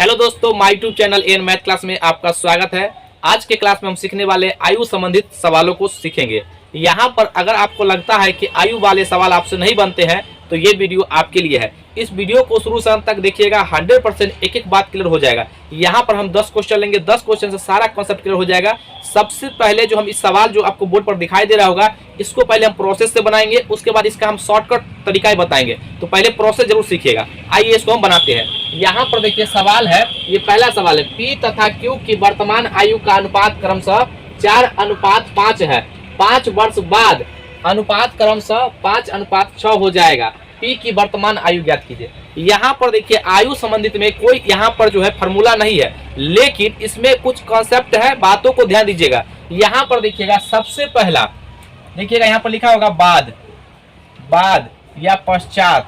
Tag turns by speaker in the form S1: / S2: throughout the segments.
S1: Hello दोस्तों, my YouTube channel N math class में आपका स्वागत है। आज के क्लास में हम सीखने वाले आयु संबंधित सवालों को सीखेंगे। यहाँ पर अगर आपको लगता है कि आयु वाले सवाल आपसे नहीं बनते हैं तो ये वीडियो आपके लिए है। इस वीडियो को शुरू से अंत तक देखिएगा, 100% एक एक बात क्लियर हो जाएगा। यहाँ पर हम 10 क्वेश्चन लेंगे, 10 क्वेश्चन से सारा कॉन्सेप्ट क्लियर हो जाएगा। सबसे पहले जो हम इस सवाल जो आपको बोर्ड पर दिखाई दे रहा होगा, इसको पहले हम प्रोसेस से बनाएंगे, उसके बाद इसका हम शॉर्टकट तरीका बताएंगे। तो पहले प्रोसेस जरूर सीखिएगा। आइए इसको हम बनाते हैं। यहाँ पर देखिए सवाल है, ये पहला सवाल है, P तथा Q की वर्तमान आयु का अनुपात क्रमशः 4:5 है। 5 वर्ष बाद अनुपात क्रमशः 5:6 हो जाएगा। P की वर्तमान आयु ज्ञात कीजिए। यहाँ पर देखिए आयु संबंधित में कोई यहाँ पर जो है फॉर्मूला नहीं है, लेकिन इसमें कुछ कॉन्सेप्ट है, बातों को ध्यान दीजिएगा। यहाँ पर देखिएगा सबसे पहला देखिएगा, यहाँ पर लिखा होगा बाद या पश्चात।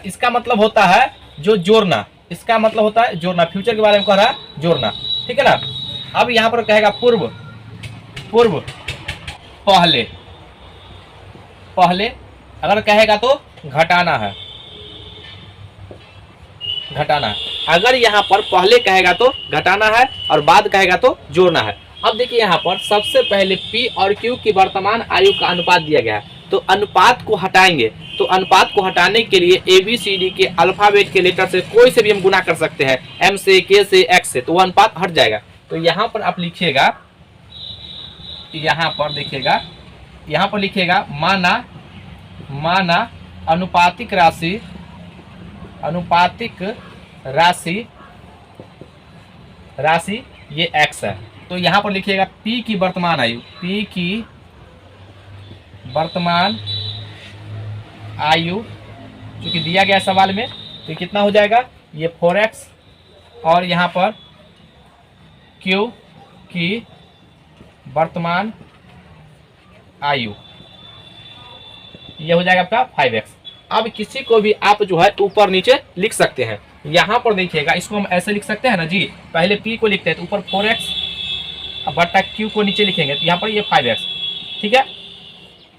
S1: इसका मतलब होता है जो जोड़ना, इसका मतलब होता है जोड़ना। फ्यूचर के बारे में कह रहा है जोड़ना, ठीक है ना। अब यहाँ पर कहेगा पूर्व पहले अगर कहेगा तो घटाना है। अगर यहाँ पर पहले कहेगा तो घटाना है और बाद कहेगा तो जोड़ना है। अब देखिए यहाँ पर सबसे पहले P और Q की वर्तमान आयु का अनुपात दिया गया है, तो अनुपात को हटाएंगे। तो अनुपात को हटाने के लिए ABCD के अल्फाबेट के लेटर से कोई से भी हम गुना कर सकते हैं, M से, K से, X से, तो वो अनुपात हट जाएगा। तो यहाँ पर आप लिखिएगा, यहाँ पर देखिएगा, यहाँ पर लिखिएगा माना अनुपातिक राशि ये X है। तो यहाँ पर लिखिएगा P की वर्तमान आयु, P की वर्तमान आयु चूंकि दिया गया सवाल में, तो कितना हो जाएगा, ये 4x, और यहाँ पर Q की वर्तमान आयु ये हो जाएगा आपका 5x। अब किसी को भी आप जो है ऊपर नीचे लिख सकते हैं। यहाँ पर देखिएगा, इसको हम ऐसे लिख सकते हैं ना जी, पहले P को लिखते हैं तो ऊपर 4x बटा Q को नीचे लिखेंगे, तो यहाँ पर ये 5x, ठीक है।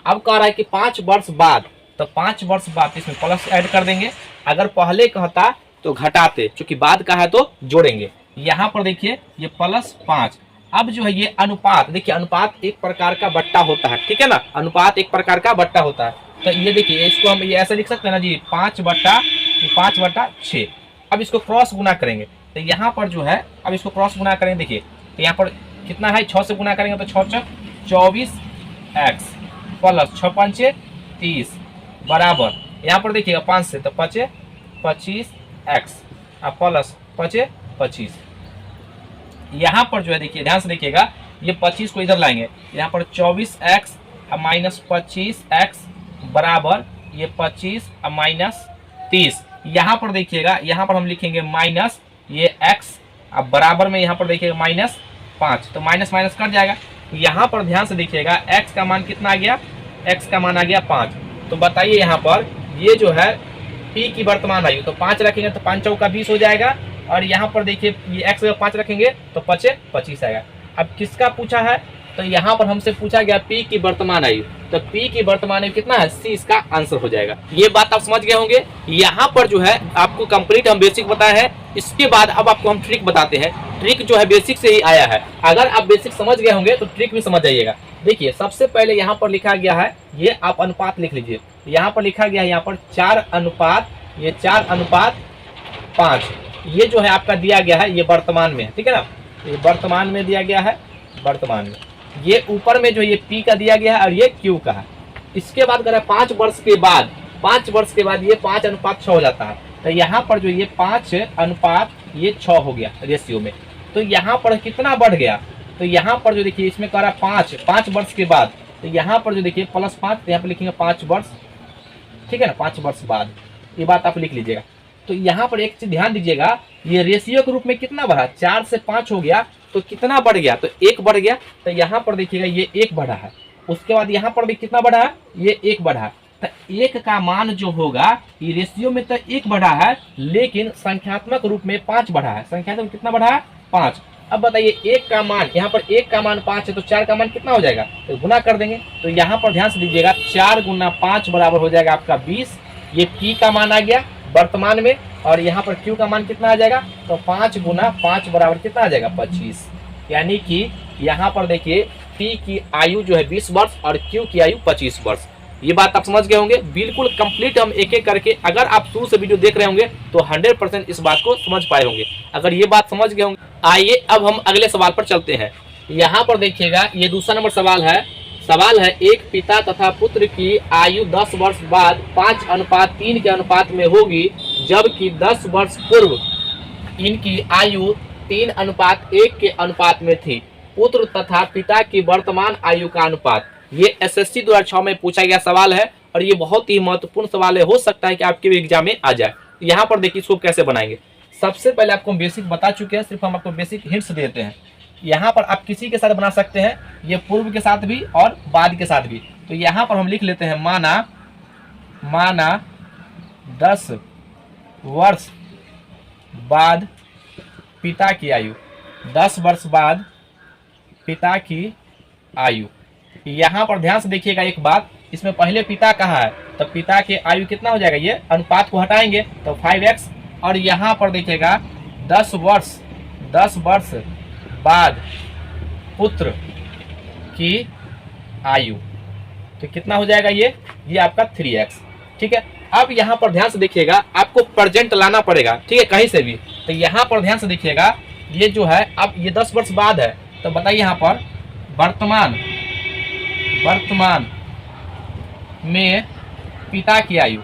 S1: अब कह रहा है कि 5 वर्ष बाद, तो 5 वर्ष बाद इसमें प्लस ऐड कर देंगे। अगर पहले कहता तो घटाते, क्योंकि बाद का है तो जोड़ेंगे। यहाँ पर देखिए ये +5। अब जो है ये अनुपात, देखिए अनुपात एक प्रकार का बट्टा होता है, ठीक है ना। अनुपात एक प्रकार का बट्टा होता है। तो ये देखिए इसको हम ये ऐसे लिख सकते हैं ना जी, 5/6। अब इसको क्रॉस गुना करेंगे, तो यहाँ पर जो है अब इसको क्रॉस गुना करेंगे। देखिए तो यहाँ पर कितना है, 6 से गुना करेंगे तो 6 24x प्लस 6 5 30 बराबर, यहाँ पर देखिएगा 5 से तो 5 25x प्लस 5 25। यहाँ पर जो है देखिए ध्यान से देखिएगा, ये 25 को इधर लाएंगे, यहाँ पर 24x माइनस 25x बराबर ये 25 माइनस 30। यहाँ पर देखिएगा, यहाँ पर हम लिखेंगे माइनस ये x, अब बराबर में यहाँ पर देखिएगा -5, तो माइनस माइनस कट जाएगा। यहाँ पर ध्यान से देखिएगा x का मान कितना आ गया, x का मान आ गया 5। तो बताइए यहाँ पर ये जो है P की वर्तमान आयु, तो 5 रखेंगे तो 5 चौका 20 हो जाएगा, और यहाँ पर देखिए ये x में 5 रखेंगे तो 5 25 आएगा। अब किसका पूछा है, तो यहाँ पर हमसे पूछा गया P की वर्तमान आयु, तो P की वर्तमान आयु कितना है, C इसका आंसर हो जाएगा। ये बात आप समझ गए होंगे। यहाँ पर जो है आपको कंप्लीट हम बेसिक बताया है। इसके बाद अब आपको हम ट्रिक बताते हैं। ट्रिक जो है बेसिक से ही आया है, अगर आप बेसिक समझ गए होंगे तो ट्रिक भी समझ जाइएगा। देखिए सबसे पहले यहाँ पर लिखा गया है, ये आप अनुपात लिख लीजिए। यहाँ पर लिखा गया है, यहाँ पर 4:5 ये जो है आपका दिया गया है, ये वर्तमान में है, ठीक है ना। ये वर्तमान में दिया गया है, वर्तमान में ये ऊपर में जो ये P का दिया गया है और ये Q का है। इसके बाद करें 5 वर्ष के बाद, 5 वर्ष के बाद ये 5:6 हो जाता है। तो यहाँ पर जो ये 5:6 हो गया रेशियो में। तो यहाँ पर कितना बढ़ गया, तो यहाँ पर जो देखिए इसमें कह रहा है 5 वर्ष के बाद, तो यहाँ पर जो देखिए +5, तो यहाँ पर लिखेंगे 5 वर्ष, ठीक है ना, 5 वर्ष बाद। ये बात आप लिख लीजिएगा। तो यहाँ पर एक चीज ध्यान दीजिएगा, ये रेशियो के रूप में कितना बढ़ा, 4 से 5 हो गया तो कितना बढ़ गया, तो 1 बढ़ गया। तो यहाँ पर देखिएगा ये 1 बढ़ा है। उसके बाद यहाँ पर भी कितना बढ़ा है, ये 1 बढ़ा है। तो 1 का मान जो होगा, ये रेशियो में तो 1 बढ़ा है, लेकिन संख्यात्मक रूप में 5 बढ़ा है। संख्यात्मक कितना बढ़ा है, 5। अब बताइए 1 का मान, यहाँ पर 1 का मान 5 है, तो 4 का मान कितना हो जाएगा, तो गुना कर देंगे। तो यहाँ पर ध्यान से दीजिएगा, 4 गुना 5 बराबर हो जाएगा आपका 20। ये P का मान आ गया वर्तमान में, और यहाँ पर Q का मान कितना आ जाएगा, तो 5 गुना 5 बराबर कितना आ जाएगा 25। यानी कि यहाँ पर देखिए P की आयु जो है 20 वर्ष और Q की आयु 25 वर्ष। ये बात आप समझ गए होंगे। बिल्कुल कंप्लीट हम एक एक करके, अगर आप शुरू से वीडियो देख रहे होंगे तो 100% इस बात को समझ पाए होंगे। अगर ये बात समझ गए होंगे, आइए अब हम अगले सवाल पर चलते हैं। यहाँ पर देखिएगा, ये दूसरा नंबर सवाल है। सवाल है, एक पिता तथा पुत्र की आयु 10 वर्ष बाद 5:3 के अनुपात में होगी, जबकि 10 वर्ष पूर्व इनकी आयु 3:1 के अनुपात में थी। पुत्र तथा पिता की वर्तमान आयु का अनुपात। ये SSC 2006 में पूछा गया सवाल है और ये बहुत ही महत्वपूर्ण सवाल है। हो सकता है कि आपके भी एग्जाम में आ जाए। यहाँ पर देखिए इसको कैसे बनाएंगे। सबसे पहले आपको बेसिक बता चुके हैं, सिर्फ हम आपको बेसिक हिंट्स देते हैं। यहाँ पर आप किसी के साथ बना सकते हैं, ये पूर्व के साथ भी और बाद के साथ भी। तो यहाँ पर हम लिख लेते हैं, माना 10 वर्ष बाद पिता की आयु, 10 वर्ष बाद पिता की आयु। यहाँ पर ध्यान से देखिएगा एक बात, इसमें पहले पिता कहाँ है, तो पिता की आयु कितना हो जाएगा, ये अनुपात को हटाएंगे तो 5x, और यहाँ पर देखिएगा 10 वर्ष बाद पुत्र की आयु, तो कितना हो जाएगा, ये आपका 3x। ठीक है, अब यहाँ पर ध्यान से देखिएगा, आपको प्रेजेंट लाना पड़ेगा, ठीक है, कहीं से भी। तो यहाँ पर ध्यान से देखिएगा, ये जो है अब ये 10 वर्ष बाद है, तो बताइए यहाँ पर वर्तमान में पिता की आयु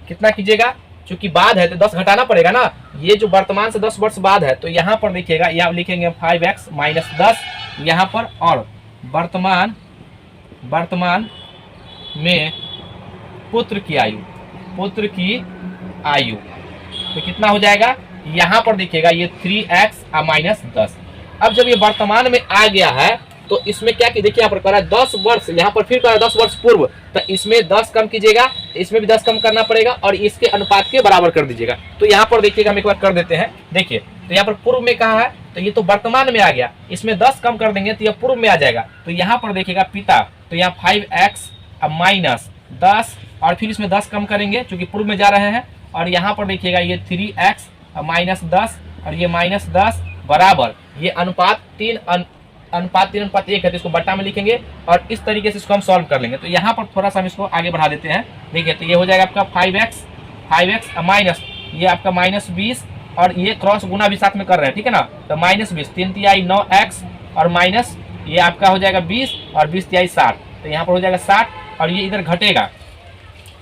S1: कितना कीजिएगा, चूंकि बाद है तो 10 घटाना पड़ेगा ना। ये जो वर्तमान से 10 वर्ष बाद है, तो यहाँ पर देखिएगा, यहाँ लिखेंगे 5x माइनस 10 यहाँ पर, और वर्तमान में पुत्र की आयु तो कितना हो जाएगा, यहाँ पर देखिएगा ये 3x माइनस 10। अब जब ये वर्तमान में आ गया है तो इसमें क्या कि देखिए यहाँ पर करा 10 वर्ष, यहाँ पर फिर करा 10 वर्ष पूर्व, तो इसमें 10 कम कीजिएगा, इसमें भी 10 कम करना पड़ेगा और इसके अनुपात के बराबर कर दीजिएगा। तो यहाँ पर देखिएगा, हम एक बार कर देते हैं। देखिए तो यहाँ पर पूर्व में कहा है, तो ये तो वर्तमान में आ गया, इसमें 10 कम कर देंगे तो यह पूर्व में आ जाएगा। तो यहाँ पर देखिएगा पिता, तो यहाँ 5x माइनस 10 और फिर इसमें 10 कम करेंगे चूंकि पूर्व में जा रहे हैं, और यहाँ पर देखिएगा ये 3x माइनस 10 और ये माइनस 10 बराबर, ये अनुपात 3:1 है, तो इसको बट्टा में लिखेंगे और इस तरीके से इसको हम सॉल्व कर लेंगे। तो यहाँ पर थोड़ा सा हम इसको आगे बढ़ा देते हैं। देखिए तो ये हो जाएगा आपका 5x माइनस, ये आपका माइनस 20 और ये क्रॉस गुना भी साथ में कर रहे हैं, ठीक है ना। तो माइनस 20, 3 तिहाई 9x और माइनस ये आपका हो जाएगा 20 और 20 तिहाई 60, तो यहाँ पर हो जाएगा 60 और ये इधर घटेगा,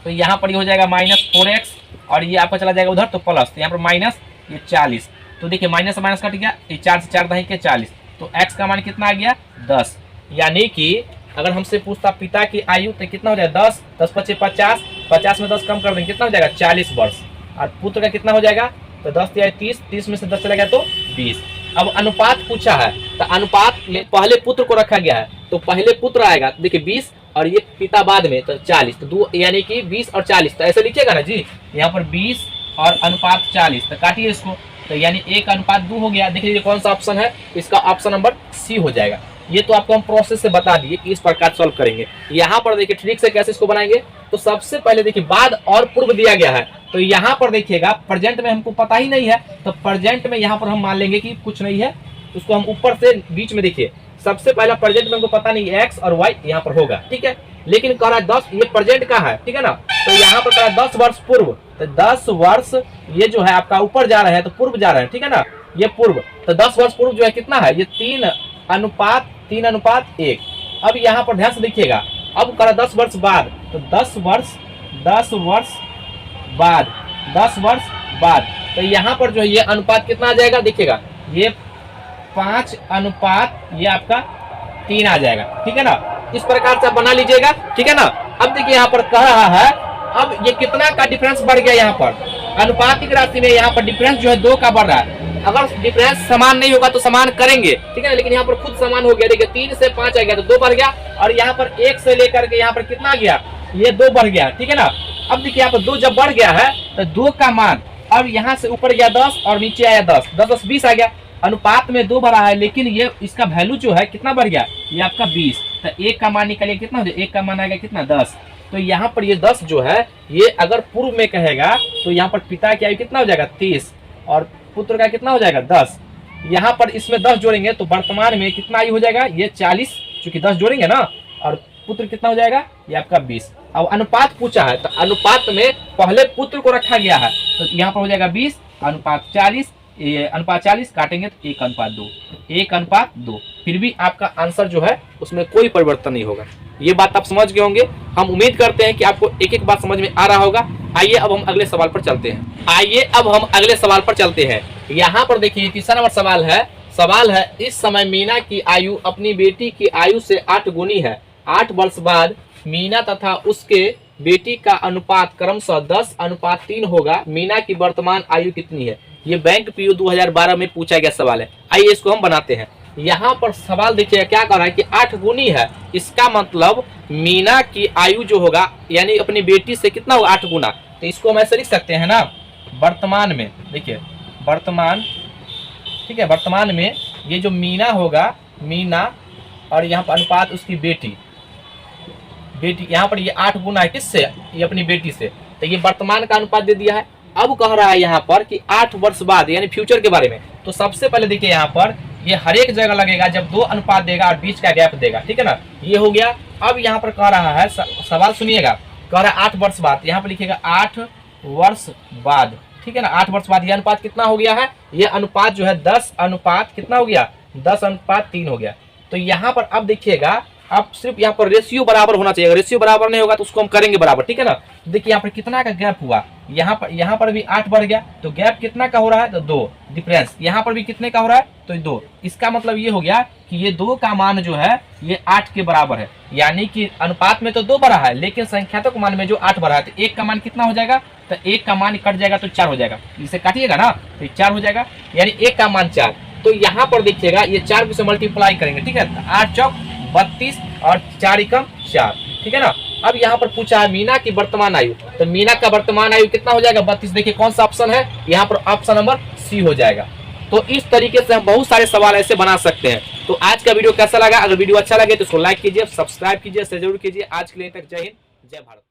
S1: तो यहाँ पर ये हो जाएगा माइनस 4x और ये आपका चला जाएगा उधर तो प्लस, तो यहाँ पर माइनस ये 40। तो देखिए माइनस से माइनस कट गया, ये 4 से 4 दही के 40, तो x का मान कितना आ गया 10। यानी कि अगर हमसे पूछता पिता की आयु तो कितना हो जाएगा 10, 10 पचे 50, 50 में 10 कम कर देंगे कितना हो जाएगा 40 वर्ष, और पुत्र का कितना हो जाएगा तो 10 या 30, 30 में से 10 चला गया तो 20। अब अनुपात पूछा है, तो अनुपात में पहले पुत्र को रखा गया है, तो पहले पुत्र आएगा, देखिए 20 और ये पिता बाद में तो 40, तो 2 यानी कि 20 और 40, तो ऐसे लिखिएगा ना जी, यहाँ पर 20 और अनुपात 40, तो काटिए इसको, तो यानी 1:2 हो गया। देख लीजिए कौन सा ऑप्शन है, इसका ऑप्शन नंबर सी हो जाएगा। ये तो आपको हम प्रोसेस से बता दिए कि इस प्रकार सॉल्व करेंगे। यहाँ पर देखिए ट्रिक से कैसे इसको बनाएंगे, तो सबसे पहले देखिए बाद और पूर्व दिया गया है, तो यहाँ पर देखिएगा प्रेजेंट में हमको पता ही नहीं है, तो प्रेजेंट में यहाँ पर हम मान लेंगे कि कुछ नहीं है, उसको हम ऊपर से बीच में देखिए सबसे पहला प्रेजेंट में हमको पता नहीं एक्स और वाई यहाँ पर होगा, ठीक है, लेकिन कह रहा है 10, ये प्रेजेंट का है, ठीक है ना, तो यहाँ पर कह रहा है 10 वर्ष पूर्व, तो 10 वर्ष ये जो है आपका ऊपर जा रहे हैं तो पूर्व जा रहे हैं, ठीक है ना, ये पूर्व, तो 10 वर्ष पूर्व जो है कितना है, ये 3:1। अब यहाँ पर ध्यान से देखिएगा, अब कह रहा 10 वर्ष बाद, तो 10 वर्ष बाद, तो यहाँ पर जो है ये अनुपात कितना आ जाएगा, देखिएगा ये 5:, ये आपका 3 आ जाएगा, ठीक है ना। इस प्रकार से आप बना लीजिएगा, ठीक है ना। अब देखिए यहाँ पर कह रहा है, अब ये कितना का डिफरेंस बढ़ गया, यहाँ पर अनुपातिक राशि में यहाँ पर डिफरेंस जो है 2 का बढ़ रहा है। अगर डिफरेंस समान नहीं होगा तो समान करेंगे, ठीक है ना, लेकिन यहाँ पर खुद समान हो गया, देखिए 3 से 5 आ गया तो 2 बढ़ गया, और यहाँ पर 1 से लेकर के यहाँ पर कितना आ गया, ये 2 बढ़ गया, ठीक है ना। अब देखिए यहाँ पर 2 जब बढ़ गया है तो 2 का मान अब यहाँ से ऊपर गया 10 और नीचे आया 10, 10 20 आ गया, अनुपात में 2 बढ़ा है, लेकिन ये इसका वैल्यू जो है कितना बढ़ गया, ये आपका 20, तो 1 का मान निकलिए कितना हो जाए, 1 का मान आ गया कितना 10, तो यहाँ पर ये 10 जो है ये अगर पूर्व में कहेगा तो यहाँ पर पिता की आयु कितना हो जाएगा 30 और पुत्र का कितना हो जाएगा 10। यहाँ पर इसमें 10 जोड़ेंगे तो वर्तमान में कितना आयु हो जाएगा ये 40, चूंकि 10 जोड़ेंगे ना, और पुत्र कितना हो जाएगा ये आपका 20। अब अनुपात पूछा है तो अनुपात में पहले पुत्र को रखा गया है तो यहाँ पर हो जाएगा 20 अनुपात 40, ये अनुपात 40 काटेंगे तो 1:2, 1:2। फिर भी आपका आंसर जो है उसमें कोई परिवर्तन नहीं होगा। ये बात आप समझ गए होंगे। हम उम्मीद करते हैं कि आपको एक एक बात समझ में आ रहा होगा। आइए अब हम अगले सवाल पर चलते हैं। यहाँ पर देखिए तीसरा नंबर सवाल है इस समय मीना की आयु अपनी बेटी की आयु से 8 गुनी है। 8 वर्ष बाद मीना तथा उसके बेटी का अनुपात क्रमशः 10:3 होगा। मीना की वर्तमान आयु कितनी है? ये बैंक पीयू 2012 में पूछा गया सवाल है। आइए इसको हम बनाते हैं। यहाँ पर सवाल देखिए क्या कर रहा है कि 8 गुनी है, इसका मतलब मीना की आयु जो होगा यानी अपनी बेटी से कितना होगा 8 गुना। तो इसको हम ऐसे लिख सकते हैं ना, वर्तमान में देखिए वर्तमान, ठीक है, वर्तमान में ये जो मीना होगा, मीना और यहाँ पर अनुपात उसकी बेटी, यहाँ पर ये 8 गुना है किससे? ये अपनी बेटी से। तो ये वर्तमान का अनुपात दे दिया है। अब कह रहा है यहाँ पर कि 8 वर्ष बाद यानी फ्यूचर के बारे में। तो सबसे पहले देखिए यहाँ पर ये हर एक जगह लगेगा जब 2 अनुपात देगा और बीच का गैप देगा, ठीक है ना, ये हो गया। अब यहाँ पर कह रहा है सवाल सुनिएगा, कह रहा है 8 वर्ष बाद, यहाँ पर लिखिएगा 8 वर्ष बाद, ठीक है ना, 8 वर्ष बाद। ये अनुपात कितना हो गया है? ये अनुपात जो है 10 अनुपात कितना हो गया? 10:3 हो गया। तो यहाँ पर अब देखिएगा, अब सिर्फ यहाँ पर रेशियो बराबर होना चाहिए। अगर रेशियो बराबर नहीं होगा तो उसको हम करेंगे बराबर, ठीक है ना। तो देखिए यहाँ पर कितना का गैप हुआ, यहाँ पर भी 8 बढ़ गया तो गैप कितना का हो रहा है? तो 2 डिफरेंस। यहाँ पर भी कितने का हो रहा है? तो 2। इसका मतलब ये हो गया कि ये 2 का मान जो है ये 8 के बराबर है। यानी कि अनुपात में तो 2 बढ़ा है लेकिन संख्यात्मक मान में जो 8 बढ़ा है तो 1 का मान कितना हो जाएगा? तो 1 का मान कट जाएगा तो 4 हो जाएगा। इसे काटिएगा ना तो 4 हो जाएगा, यानी 1 का मान 4। तो यहाँ पर देखिएगा ये 4 से मल्टीप्लाई करेंगे, ठीक है, 8 चौक 32 और 4 एकम 4, ठीक है ना। अब यहाँ पर पूछा है मीना की वर्तमान आयु, तो मीना का वर्तमान आयु कितना हो जाएगा? 32। देखिए कौन सा ऑप्शन है? यहाँ पर ऑप्शन नंबर सी हो जाएगा। तो इस तरीके से हम बहुत सारे सवाल ऐसे बना सकते हैं। तो आज का वीडियो कैसा लगा? अगर वीडियो अच्छा लगे तो इसको लाइक कीजिए, सब्सक्राइब कीजिए, शेयर जरूर कीजिए। आज के लिए तक जय हिंद, जय भारत।